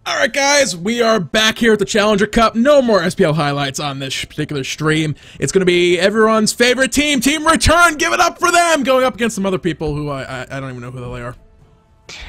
Alright guys, we are back here at the Challenger Cup. No more SPL highlights on this particular stream. It's going to be everyone's favorite team, Team Return. Give it up for them, going up against some other people who I don't even know who they are.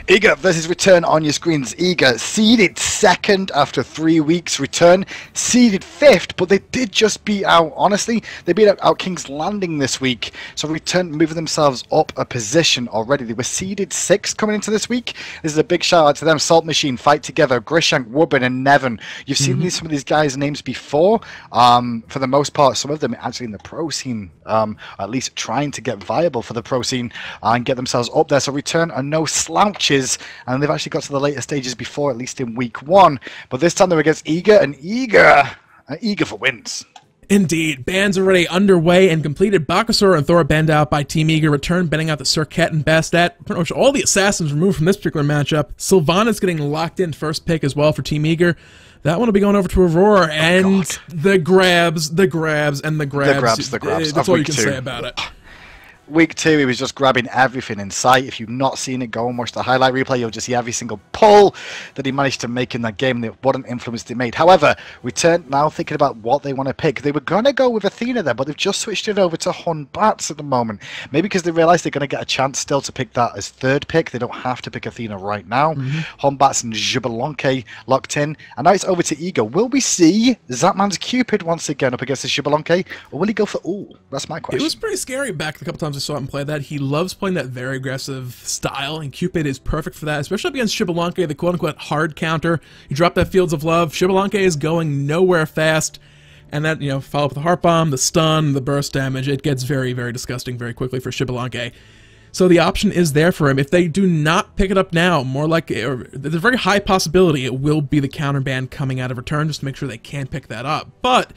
Eager versus Return on your screens. Eager seeded second after 3 weeks. Return seeded fifth, but they did just beat out, honestly, they beat out King's Landing this week. So Return moving themselves up a position already. They were seeded sixth coming into this week. This is a big shout out to them. Salt Machine, Fight Together, Grishank, Woburn, and Nevin. You've seen some of these guys' names before. For the most part, some of them actually in the pro scene, at least trying to get viable for the pro scene and get themselves up there. So Return are no slouches, and they've actually got to the later stages before, at least in week one. But this time they're against Eager, and Eager for wins. Indeed, bands already underway and completed. Bakasur and Thor banned out by Team Eager. Return banning out the Surket and Bastet. Pretty much all the assassins removed from this particular matchup. Sylvanus getting locked in first pick as well for Team Eager. That one will be going over to Aurora, and the grabs. The grabs. That's all you can say about it. Week 2, he was just grabbing everything in sight. If you've not seen it, go and watch the highlight replay. You'll just see every single pull that he managed to make in that game, and what an influence they made. However, Return now thinking about what they want to pick. They were going to go with Athena there, but they've just switched it over to Batz at the moment. Maybe because they realised they're going to get a chance still to pick that as third pick. They don't have to pick Athena right now. Batz and Xbalanque locked in. And now it's over to Ego. Will we see Zapman's Cupid once again up against the Xbalanque? Or will he go for Ooh? That's my question. It was pretty scary back a couple times I saw him play that. He loves playing that very aggressive style, and Cupid is perfect for that, especially against Xbalanque, the quote-unquote hard counter. You drop that Fields of Love, Xbalanque is going nowhere fast, and that, you know, follow up with the Heart Bomb, the stun, the burst damage. It gets very, very disgusting very quickly for Xbalanque. So the option is there for him. If they do not pick it up now, more like, there's a very high possibility it will be the counter ban coming out of Return, just to make sure they can pick that up. But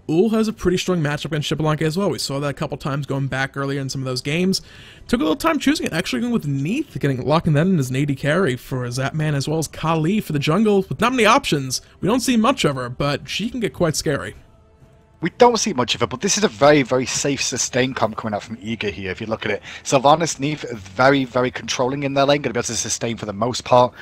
Ull has a pretty strong matchup against Xbalanque as well. We saw that a couple times going back earlier in some of those games. Took a little time choosing it, actually going with Neith, locking that in as an AD carry for Zapman, as well as Kali for the jungle. With not many options, we don't see much of her, but she can get quite scary. We don't see much of it, but this is a very, very safe sustain comp coming out from Eager here, if you look at it. Sylvanus, Neith, very, very controlling in their lane, going to be able to sustain for the most part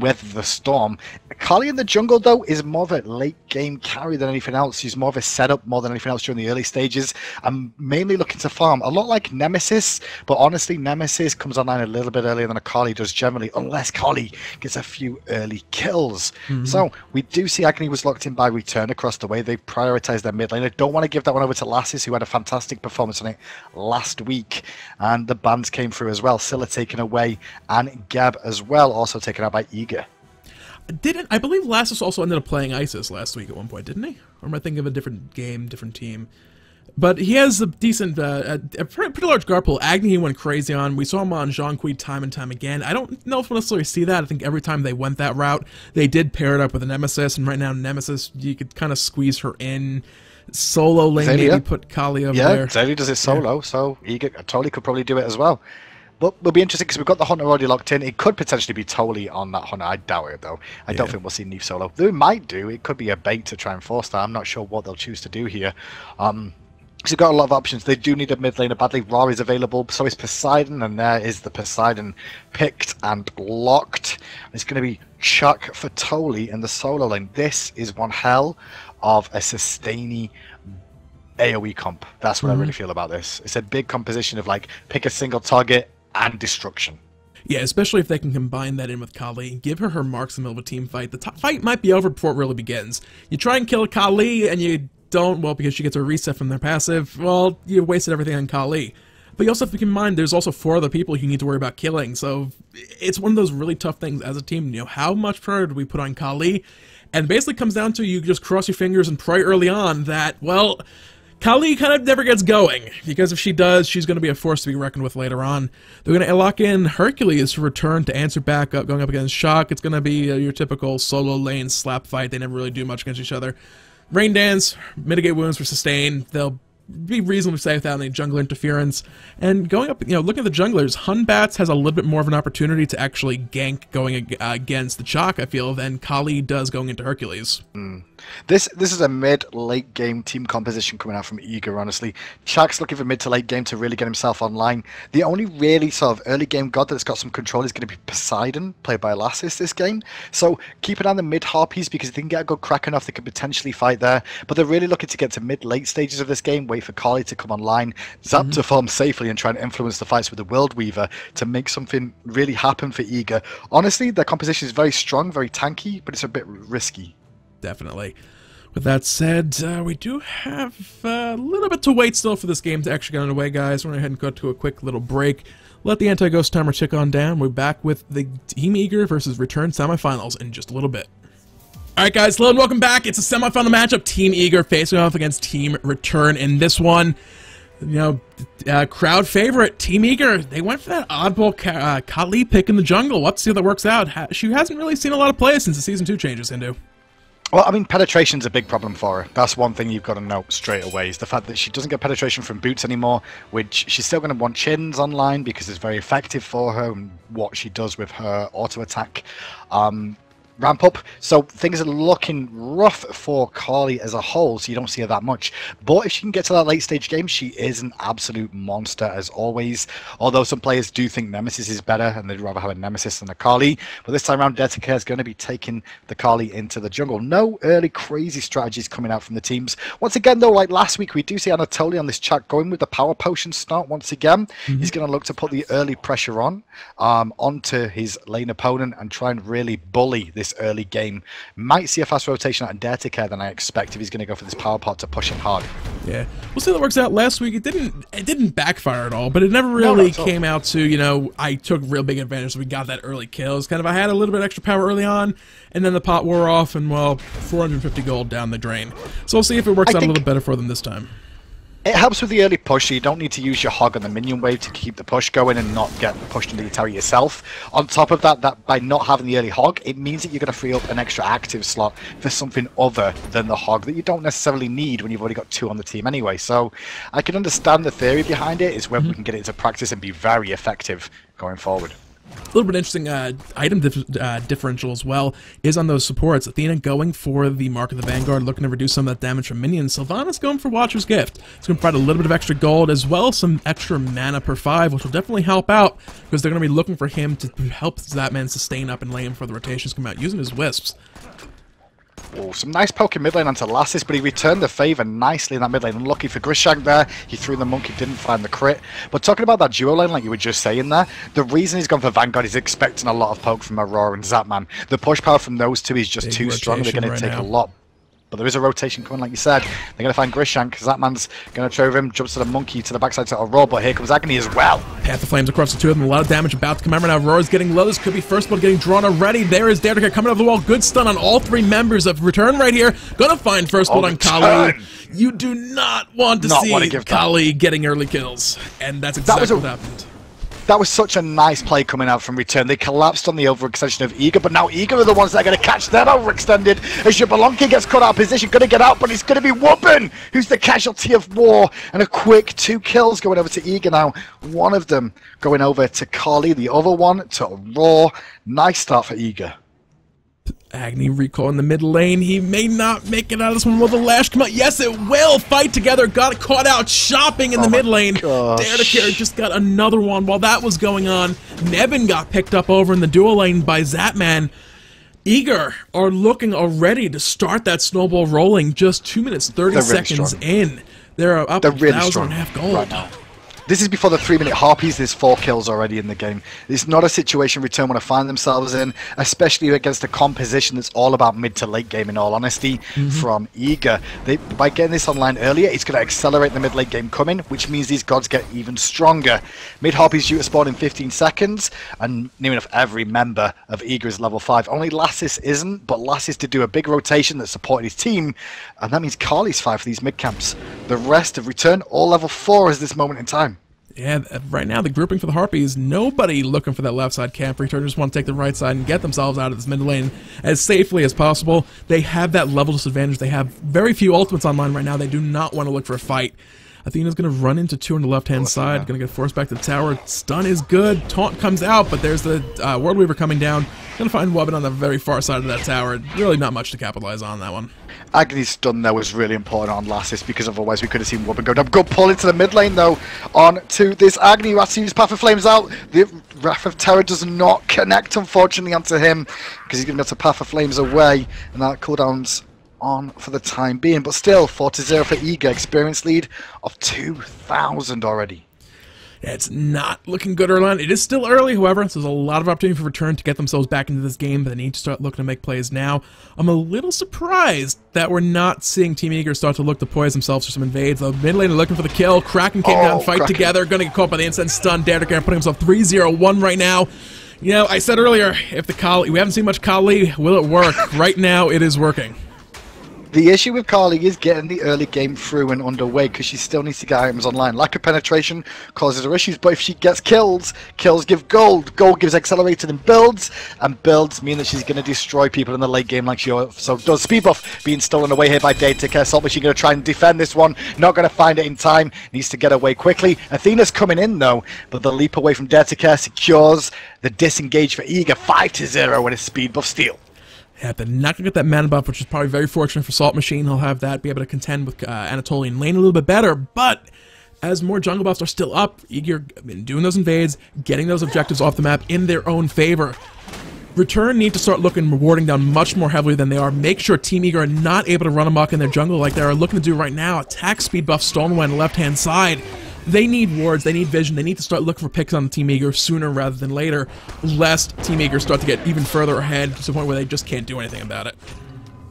with the Storm. Kali in the jungle, though, is more of a late-game carry than anything else. She's more of a setup more than anything else during the early stages. I'm mainly looking to farm, a lot like Nemesis, but honestly, Nemesis comes online a little bit earlier than a Kali does generally, unless Kali gets a few early kills. So we do see Agni was locked in by Return across the way. They prioritized their mid lane. I don't want to give that one over to Lasses, who had a fantastic performance on it last week, and the bans came through as well. Scylla taken away, and Gab as well, also taken out by Eager. I believe Lassus also ended up playing Isis last week at one point, didn't he? Or am I thinking of a different game, different team? But he has a decent, a pretty large guard pool. Agni he went crazy on. We saw him on Jean-Qui time and time again. I don't know if we'll necessarily see that. I think every time they went that route, they did pair it up with a Nemesis, and right now Nemesis, you could kind of squeeze her in. Solo lane, maybe put Kali over there. Yeah, Zayli does it solo, so Eager totally could probably do it as well. But it'll be interesting because we've got the Hunter already locked in. It could potentially be totally on that Hunter. I doubt it, though. I don't think we'll see Neith solo. They might do. It could be a bait to try and force that. I'm not sure what they'll choose to do here. So you've got a lot of options. They do need a mid laner badly. Ra is available, so is Poseidon, and there is the Poseidon picked and locked. It's going to be Chaac for Toli in the solo lane. This is one hell of a sustainy AoE comp. That's what I really feel about this. It's a big composition of, like, pick a single target and destruction. Yeah, especially if they can combine that in with Kali. Give her marks in the middle of a team fight. The fight might be over before it really begins. You try and kill Kali and you don't, well, because she gets a reset from their passive, well, you wasted everything on Kali. But you also have to keep in mind there's also 4 other people you need to worry about killing, so it's one of those really tough things as a team. You know, how much priority do we put on Kali? And it basically comes down to you just cross your fingers and pray early on that, well, Kali kind of never gets going, because if she does, she's going to be a force to be reckoned with later on. They're going to lock in Hercules to return to answer back up, going up against Chaac. It's going to be your typical solo lane slap fight. They never really do much against each other. Rain Dance, mitigate wounds for sustain. They'll be reasonably safe without any jungle interference. And going up, looking at the junglers, Batz has a little bit more of an opportunity to actually gank going against the Chaac, I feel, than Kali does going into Hercules. This is a mid-late game team composition coming out from Eager, honestly. Chaac's looking for mid to late game to really get himself online. The only really sort of early game god that's got some control is going to be Poseidon, played by Lassus this game. So keep an eye on the mid harpies, because if they can get a good crack enough, they could potentially fight there. But they're really looking to get to mid-late stages of this game, wait for Kali to come online, Zap to farm safely, and try and influence the fights with the World Weaver to make something really happen for Eager. Honestly, their composition is very strong, very tanky, but it's a bit risky. Definitely. With that said, we do have a little bit to wait still for this game to actually get underway, guys. We're going to go ahead and go to a quick little break. Let the anti-ghost timer tick on down. We're back with the Team Eager versus Return semifinals in just a little bit. Alright guys, hello and welcome back. It's a semifinal matchup. Team Eager facing off against Team Return in this one. Crowd favorite, Team Eager. They went for that oddball Kali pick in the jungle. Let's see how that works out. She hasn't really seen a lot of play since the Season 2 changes, Hindu. Well, I mean, penetration's a big problem for her. That's one thing you've got to note straight away, is the fact that she doesn't get penetration from boots anymore, which she's still going to want chins online because it's very effective for her and what she does with her auto attack. Ramp up, so things are looking rough for Kali as a whole, so you don't see her that much. But if she can get to that late stage game, she is an absolute monster as always. Although some players do think Nemesis is better and they'd rather have a Nemesis than a Kali. But this time around, Detica is going to be taking the Kali into the jungle. No early crazy strategies coming out from the teams. Once again, though, like last week, we do see Anatoly on this chat going with the power potion start once again. He's going to look to put the early pressure onto his lane opponent and try and really bully this early game. Might see a fast rotation out of Detica than I expect if he's going to go for this power pot to push him hard. Yeah, we'll see how that works out. Last week it didn't backfire at all, but it never really came out to, I took real big advantage, so we got that early kill. It's kind of, I had a little bit extra power early on, and then the pot wore off, and well, 450 gold down the drain. So we'll see if it works out a little better for them this time. It helps with the early push, so you don't need to use your hog on the minion wave to keep the push going and not get pushed into the tower yourself. On top of that by not having the early hog, it means that you're going to free up an extra active slot for something other than the hog that you don't necessarily need when you've already got 2 on the team anyway. So I can understand the theory behind it, is when we can get it into practice and be very effective going forward. A little bit interesting item differential as well is on those supports. Athena going for the Mark of the Vanguard, looking to reduce some of that damage from minions. Sylvanus going for Watcher's Gift. It's going to provide a little bit of extra gold as well as some extra mana per 5, which will definitely help out because they're going to be looking for him to help that man sustain up and lane before the rotations come out using his wisps. Oh, some nice poke in mid lane onto Lassus, but he returned the favour nicely in that mid lane. Unlucky for Xbalanque there. He threw the monkey, didn't find the crit. But talking about that duo lane, like you were just saying there, the reason he's gone for Vanguard is expecting a lot of poke from Aurora and Zapman. The push power from those two is just too strong. They're going to take a lot. But there is a rotation coming, like you said. They're going to find Xbalanque, because that man's going to trove him, jumps to the monkey, to the backside to Aurora, but here comes Agni as well. Path of Flames across the two of them, a lot of damage about to come out right now. Aurora's getting low, this could be first blood getting drawn already. There is Detica coming over the wall, good stun on all 3 members of Return right here. Gonna find first blood on Kali. You do not want to see Kali getting early kills, and that's exactly what happened. That was such a nice play coming out from Return. They collapsed on the overextension of Eager, but now Eager are the ones that are going to catch them overextended. As Xbalanque gets cut out of position, going to get out, but it's going to be Whoopin, who's the casualty of war. And a quick 2 kills going over to Eager now. One of them going over to Kali, the other one to Aurora. Nice start for Eager. Agni recall in the mid lane. He may not make it out of this one. Will the lash come out? Yes, it will. Fight together. Got caught out shopping in the mid lane. Detica just got another one. While that was going on, Nebin got picked up over in the dual lane by Zapman. Eager are looking already to start that snowball rolling. Just 2 minutes 30 seconds in. They're up 1,500 gold. Right now. This is before the 3-minute Harpies. There's 4 kills already in the game. It's not a situation Return want to find themselves in, especially against a composition that's all about mid to late game, in all honesty, from Eager. By getting this online earlier, it's going to accelerate the mid-late game coming, which means these gods get even stronger. Mid Harpies due to spawn in 15 seconds, and near enough every member of Eager is level 5. Only Lassus isn't, but Lassus did do a big rotation that supported his team, and that means Kali's 5 for these mid camps. The rest of Return, all level 4 at this moment in time. Yeah, right now the grouping for the Harpies, nobody looking for that left side camp. Return just want to take the right side and get themselves out of this mid lane as safely as possible. They have that level disadvantage. They have very few ultimates online right now. They do not want to look for a fight. Athena's going to run into 2 on the left-hand side, going to get forced back to the tower. Stun is good. Taunt comes out, but there's the World Weaver coming down. Going to find Wobbin on the very far side of that tower. Really not much to capitalize on that one. Agni's stun there was really important on Lassus because otherwise we could have seen Wobbin go down. Good pull into the mid lane though on to this Agni. Who has to use Path of Flames out. The Wrath of Terror does not connect unfortunately onto him because he's going to get to Path of Flames away, and that cooldown's on for the time being. But still 4-0 for Eager. Experience lead of 2,000 already. Yeah, it's not looking good early on. It is still early, however, so there's a lot of opportunity for Return to get themselves back into this game, but they need to start looking to make plays now. I'm a little surprised that we're not seeing Team Eager start to look to poise themselves for some invades. The mid lane are looking for the kill. Kraken came down, fight together, gonna get caught by the incense stun. Derrick putting himself 3-0-1 right now. You know, I said earlier, if the Kali, we haven't seen much Kali, will it work? Right now, it is working. The issue with Kali is getting the early game through and underway because she still needs to get items online. Lack of penetration causes her issues, but if she gets kills, kills give gold. Gold gives accelerated and builds mean that she's going to destroy people in the late game like she also does. Speed buff being stolen away here by Daytica. Salt Machine going to try and defend this one. Not going to find it in time. Needs to get away quickly. Athena's coming in though, but the leap away from Daytica secures the disengage for Eager. 5-0 with a speed buff steal. Yeah, they're not going to get that mana buff, which is probably very fortunate for Salt Machine. He'll have that, be able to contend with Anatolian lane a little bit better, but as more jungle buffs are still up, Eager doing those invades, getting those objectives off the map in their own favor. Return need to start looking rewarding down much more heavily than they are. Make sure Team Eager are not able to run amok in their jungle like they are looking to do right now. Attack speed buff stolen away on the left-hand side. They need wards, they need vision, they need to start looking for picks on the Team Eager sooner rather than later, lest Team Eager start to get even further ahead to the point where they just can't do anything about it.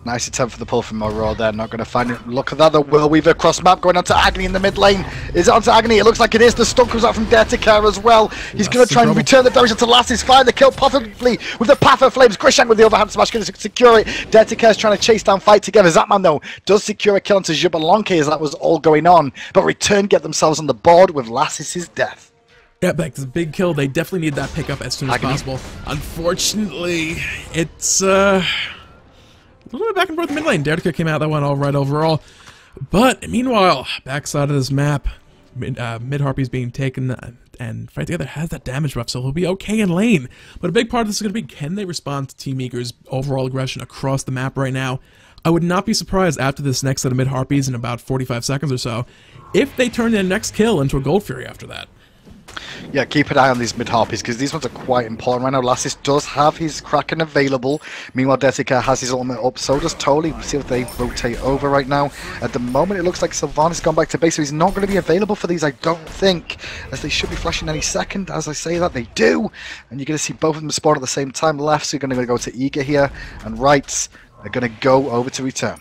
Nice attempt for the pull from Aurora there, not going to find it. Look at that, the Will Weaver cross map going on to Agni in the mid lane. Is it onto Agni? It looks like it is. The stun comes out from Daytica as well. He's going to try and return the damage to Lassus. Find the kill possibly with the Path of Flames. Chaac with the overhand smash going to secure it. Daytica is trying to chase down, fight together. Zapman though does secure a kill onto Xbalanque as that was all going on. But Return get themselves on the board with Lassus' death. Yeah, back to the big kill. They definitely need that pickup as soon as possible. Unfortunately, it's a little bit back and forth mid lane. Daytica came out that one all right overall. But meanwhile, backside of this map, mid Harpies being taken and fight together has that damage buff, so he'll be okay in lane. But a big part of this is going to be, can they respond to Team Eager's overall aggression across the map right now? I would not be surprised after this next set of mid Harpies in about 45 seconds or so if they turn their next kill into a Gold Fury after that. Yeah, keep an eye on these mid-harpies because these ones are quite important right now. Lassus does have his Kraken available. Meanwhile, Daytica has his ultimate up. So does Toli. See if they rotate over right now. At the moment, it looks like Sylvanus has gone back to base, so he's not going to be available for these, I don't think, as they should be flashing any second. As I say that, they do. And you're going to see both of them spawn at the same time. Lefts are going to go to Eager here, and rights are going to go over to Return.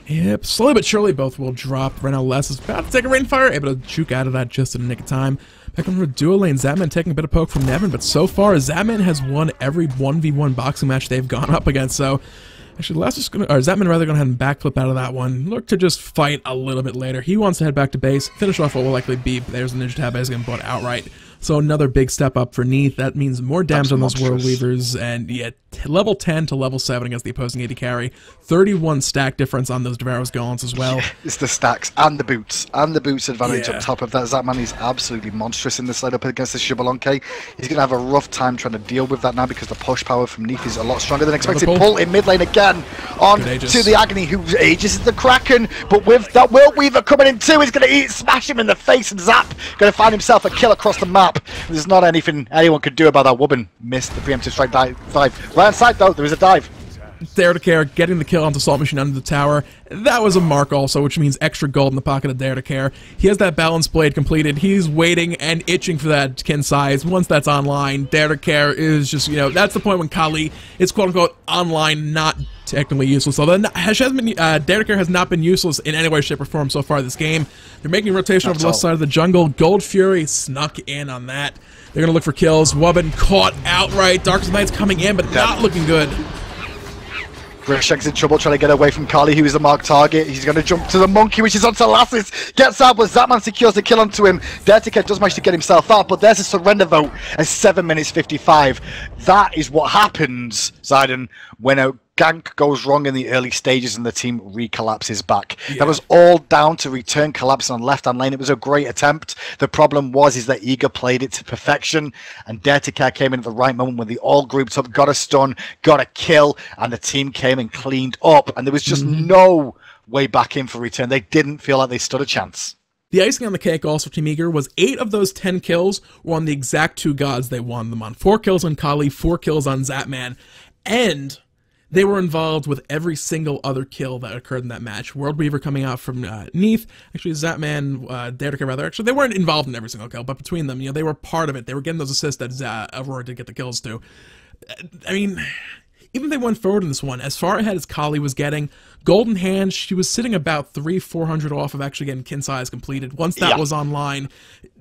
Yep, slowly but surely both will drop. Right now, Les is about to take a rainfire, able to juke out of that just in the nick of time. Back on the duo lane, Zapman taking a bit of poke from Nevin, but so far, Zapman has won every 1v1 boxing match they've gone up against, so actually, Les is gonna, or Zapman rather, gonna have him backflip out of that one. Look to just fight a little bit later. He wants to head back to base, finish off what will likely be. There's the Ninja Tab as getting bought outright. So another big step up for Neith. That means more damage on those World Weavers, and yeah, level 10 to level 7 against the opposing AD carry. 31 stack difference on those Devaros Golems as well. Yeah, it's the stacks and the boots advantage on top of that. Zapman is absolutely monstrous in this lineup against this Xbalanque. He's going to have a rough time trying to deal with that now because the push power from Neith is a lot stronger than expected. Pull in mid lane again on to the Agni, who ages the Kraken, but with that World Weaver coming in too, he's going to smash him in the face, and Zap going to find himself a kill across the map. There's not anything anyone could do about that. Woman missed the preemptive strike dive. Right on side though, there is a dive. Daytica getting the kill onto Salt Machine under the tower. That was a mark also, which means extra gold in the pocket of Daytica. He has that balance blade completed. He's waiting and itching for that kin size. Once that's online, Daytica is just, you know, that's the point when Kali is quote-unquote online, not technically useless. Although Daytica has not been useless in any way, shape, or form so far this game. They're making rotation over the left side of the jungle. Gold Fury snuck in on that. They're going to look for kills. Wobbin caught outright. Darkest Knight's coming in, but not looking good. Chaac in trouble trying to get away from Kali, who is the marked target. He's going to jump to the monkey, which is onto Lassus. Gets out, but Zapman secures the kill onto him. Daytica does manage to get himself out, but there's a surrender vote at 7 minutes 55. That is what happens, Zidane, when a gank goes wrong in the early stages and the team recollapses back. Yeah. That was all down to return collapsing on left-hand lane. It was a great attempt. The problem is that Eager played it to perfection, and Dare to Care came in at the right moment when they all grouped up, got a stun, got a kill, and the team came and cleaned up, and there was just no way back in for return. They didn't feel like they stood a chance. The icing on the cake also for Team Eager was 8 of those 10 kills were on the exact 2 gods they won them on. 4 kills on Kali, 4 kills on Zapman, and they were involved with every single other kill that occurred in that match. World Weaver coming out from Neith, actually Zapman, Dare to Care rather, actually they weren't involved in every single kill, but between them, they were part of it. They were getting those assists that Aurora did get the kills to. I mean, even if they went forward in this one, as far ahead as Kali was getting, Golden Hand, she was sitting about 300-400 off of actually getting kin size completed. Once that was online,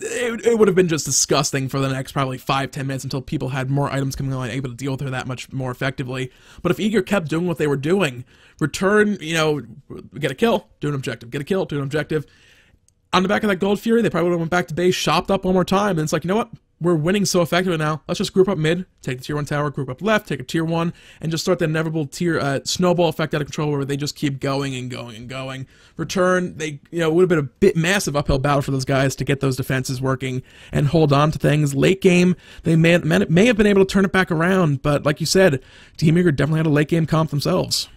it would have been just disgusting for the next probably 5-10 minutes until people had more items coming on, able to deal with her that much more effectively. But if Eager kept doing what they were doing, return, get a kill, do an objective, get a kill, do an objective. On the back of that Gold Fury, they probably would have went back to base, shopped up one more time, and it's like, you know what? We're winning so effectively now. Let's just group up mid, take the tier 1 tower, group up left, take a tier 1, and just start the inevitable tier snowball effect out of control where they just keep going and going and going. Return, it would have been a bit massive uphill battle for those guys to get those defenses working and hold on to things. Late game, they may have been able to turn it back around, but like you said, Team Eager definitely had a late game comp themselves.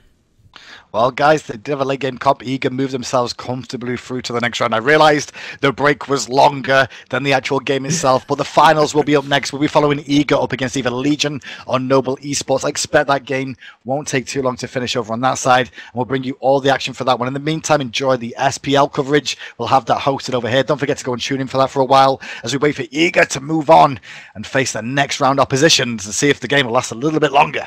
Well, guys, they did have a late game comp. Eager moved themselves comfortably through to the next round. I realized the break was longer than the actual game itself, but the finals will be up next. We'll be following Eager up against either Legion or Noble Esports. I expect that game won't take too long to finish over on that side, and we'll bring you all the action for that one. In the meantime, enjoy the SPL coverage. We'll have that hosted over here. Don't forget to go and tune in for that for a while as we wait for Eager to move on and face the next round oppositions and see if the game will last a little bit longer.